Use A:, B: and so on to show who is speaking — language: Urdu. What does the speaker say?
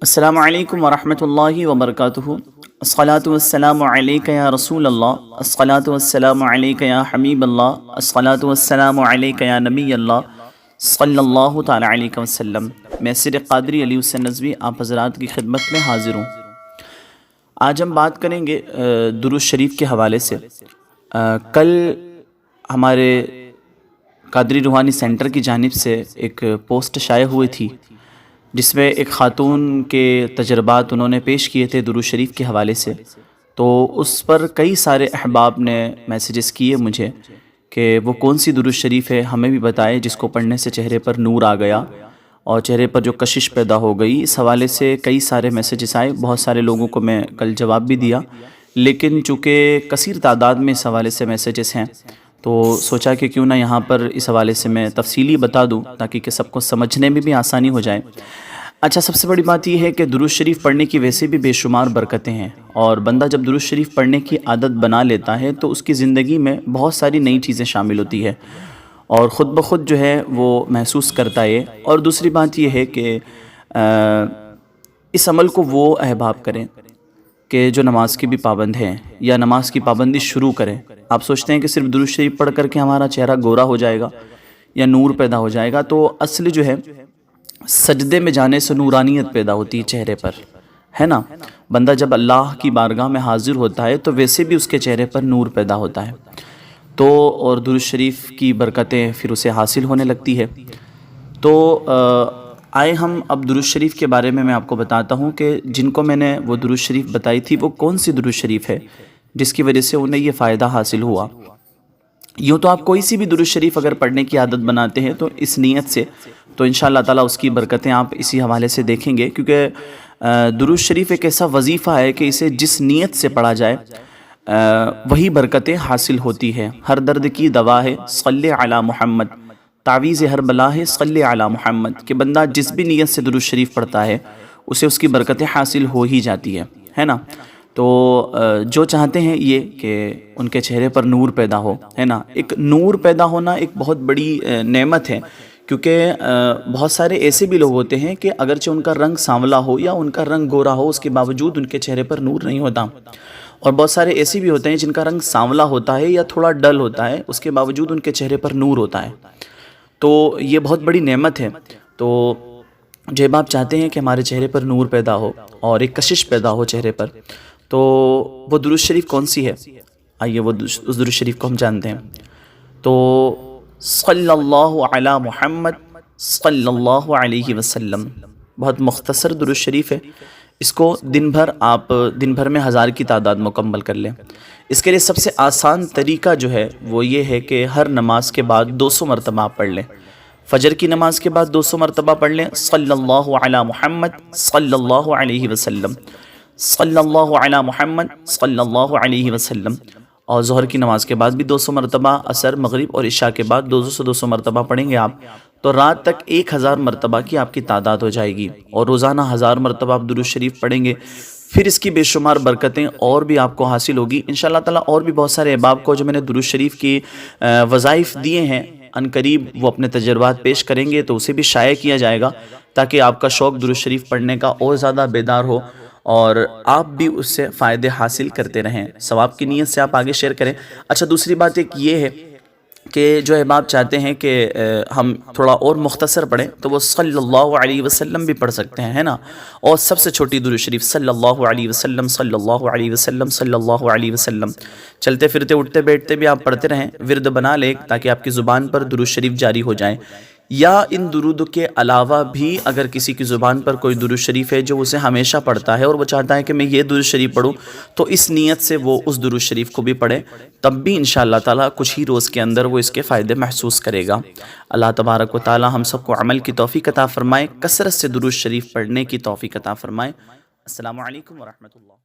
A: السلام علیکم ورحمۃ اللہ وبرکاتہ۔ الصلاۃ والسلام علیک یا رسول اللہ، الصلاۃ والسلام علیک یا حبیب اللہ، الصلاۃ والسلام علیک یا نبی اللہ صلی اللہ تعالی علیہ وسلم۔ میں سر قادری علی حسین نظوی آپ حضرات کی خدمت میں حاضر ہوں۔ آج ہم بات کریں گے درود شریف کے حوالے سے۔ کل ہمارے قادری روحانی سینٹر کی جانب سے ایک پوسٹ شائع ہوئی تھی جس میں ایک خاتون کے تجربات انہوں نے پیش کیے تھے درود شریف کے حوالے سے، تو اس پر کئی سارے احباب نے میسیجز کیے مجھے کہ وہ کون سی درود شریف ہے، ہمیں بھی بتائے جس کو پڑھنے سے چہرے پر نور آ گیا اور چہرے پر جو کشش پیدا ہو گئی۔ اس حوالے سے کئی سارے میسیجز آئے، بہت سارے لوگوں کو میں کل جواب بھی دیا، لیکن چونکہ کثیر تعداد میں اس حوالے سے میسیجز ہیں تو سوچا کہ کیوں نہ یہاں پر اس حوالے سے میں تفصیلی بتا دوں تاکہ کہ سب کو سمجھنے میں بھی آسانی ہو جائے۔ اچھا، سب سے بڑی بات یہ ہے کہ درود شریف پڑھنے کی ویسے بھی بے شمار برکتیں ہیں، اور بندہ جب درود شریف پڑھنے کی عادت بنا لیتا ہے تو اس کی زندگی میں بہت ساری نئی چیزیں شامل ہوتی ہے اور خود بخود جو ہے وہ محسوس کرتا ہے۔ اور دوسری بات یہ ہے کہ اس عمل کو وہ احباب کریں کہ جو نماز کے بھی پابند ہیں یا نماز کی پابندی شروع کریں۔ آپ سوچتے ہیں کہ صرف درود شریف پڑھ کر کے ہمارا چہرہ گورا ہو جائے گا یا نور پیدا ہو جائے گا، تو اصل جو ہے سجدے میں جانے سے نورانیت پیدا ہوتی ہے چہرے پر، ہے نا۔ بندہ جب اللہ کی بارگاہ میں حاضر ہوتا ہے تو ویسے بھی اس کے چہرے پر نور پیدا ہوتا ہے، تو اور درود شریف کی برکتیں پھر اسے حاصل ہونے لگتی ہے۔ تو آئے ہم اب درود شریف کے بارے میں آپ کو بتاتا ہوں کہ جن کو میں نے وہ درود شریف بتائی تھی وہ کون سی درود شریف ہے جس کی وجہ سے انہیں یہ فائدہ حاصل ہوا۔ یوں تو آپ کوئی سی بھی درود شریف اگر پڑھنے کی عادت بناتے ہیں تو اس نیت سے، تو انشاءاللہ تعالیٰ اس کی برکتیں آپ اسی حوالے سے دیکھیں گے، کیونکہ درود شریف ایک ایسا وظیفہ ہے کہ اسے جس نیت سے پڑھا جائے وہی برکتیں حاصل ہوتی ہے۔ ہر درد کی دوا ہے صلی علی محمد، تعویذ ہر بلا ہے صلی علی محمد، کہ بندہ جس بھی نیت سے درود شریف پڑھتا ہے اسے اس کی برکتیں حاصل ہو ہی جاتی ہے نا۔ تو جو چاہتے ہیں یہ کہ ان کے چہرے پر نور پیدا ہو، ہے نا۔ ایک نور پیدا ہونا ایک بہت بڑی نعمت ہے، کیونکہ بہت سارے ایسے بھی لوگ ہوتے ہیں کہ اگرچہ ان کا رنگ سانولا ہو یا ان کا رنگ گورا ہو، اس کے باوجود ان کے چہرے پر نور نہیں ہوتا، اور بہت سارے ایسے بھی ہوتے ہیں جن کا رنگ سانولا ہوتا ہے یا تھوڑا ڈل ہوتا ہے، اس کے باوجود ان کے چہرے پر نور ہوتا ہے۔ تو یہ بہت بڑی نعمت ہے۔ تو جب آپ چاہتے ہیں کہ ہمارے چہرے پر نور پیدا ہو اور ایک کشش پیدا ہو چہرے پر، تو وہ درود شریف کون سی ہے؟ آئیے وہ اس درود شریف کو ہم جانتے ہیں۔ تو صلی اللہ علی محمد صلی اللہ علیہ وسلم، بہت مختصر درود شریف ہے، اس کو دن بھر میں 1000 کی تعداد مکمل کر لیں۔ اس کے لیے سب سے آسان طریقہ جو ہے وہ یہ ہے کہ ہر نماز کے بعد 200 مرتبہ آپ پڑھ لیں۔ فجر کی نماز کے بعد 200 مرتبہ پڑھ لیں صلی اللہ علی محمد صلی اللہ علیہ وسلم، صلی اللہ علی محمد صلی اللہ علیہ وسلم، اور ظہر کی نماز کے بعد بھی 200 مرتبہ، عصر مغرب اور عشاء کے بعد 200 مرتبہ پڑھیں گے آپ، تو رات تک 1000 مرتبہ کی آپ کی تعداد ہو جائے گی، اور روزانہ 1000 مرتبہ آپ درود شریف پڑھیں گے، پھر اس کی بے شمار برکتیں اور بھی آپ کو حاصل ہوگی انشاءاللہ تعالیٰ۔ اور بھی بہت سارے احباب کو جو میں نے درود شریف کی وظائف دیے ہیں، ان قریب وہ اپنے تجربات پیش کریں گے تو اسے بھی شائع کیا جائے گا، تاکہ آپ کا شوق درود شریف پڑھنے کا اور زیادہ بیدار ہو اور آپ بھی اس سے فائدے حاصل کرتے رہیں۔ ثواب کی نیت سے آپ آگے شیئر کریں۔ اچھا، دوسری بات ایک یہ ہے کہ جو احباب چاہتے ہیں کہ ہم تھوڑا اور مختصر پڑھیں تو وہ صلی اللہ علیہ وسلم بھی پڑھ سکتے ہیں، ہے نا۔ اور سب سے چھوٹی درود شریف صلی اللہ علیہ وسلم صلی اللہ علیہ وسلم صلی اللہ علیہ وسلم، چلتے پھرتے اٹھتے بیٹھتے بھی آپ پڑھتے رہیں، ورد بنا لیں تاکہ آپ کی زبان پر درود شریف جاری ہو جائیں۔ یا ان درود کے علاوہ بھی اگر کسی کی زبان پر کوئی درود شریف ہے جو اسے ہمیشہ پڑھتا ہے اور وہ چاہتا ہے کہ میں یہ درود شریف پڑھوں، تو اس نیت سے وہ اس درود شریف کو بھی پڑھے، تب بھی انشاءاللہ تعالیٰ کچھ ہی روز کے اندر وہ اس کے فائدے محسوس کرے گا۔ اللہ تبارک و تعالیٰ ہم سب کو عمل کی توفیق عطا فرمائے، کثرت سے درود شریف پڑھنے کی توفیق عطا فرمائے۔ السلام علیکم ورحمۃ اللہ۔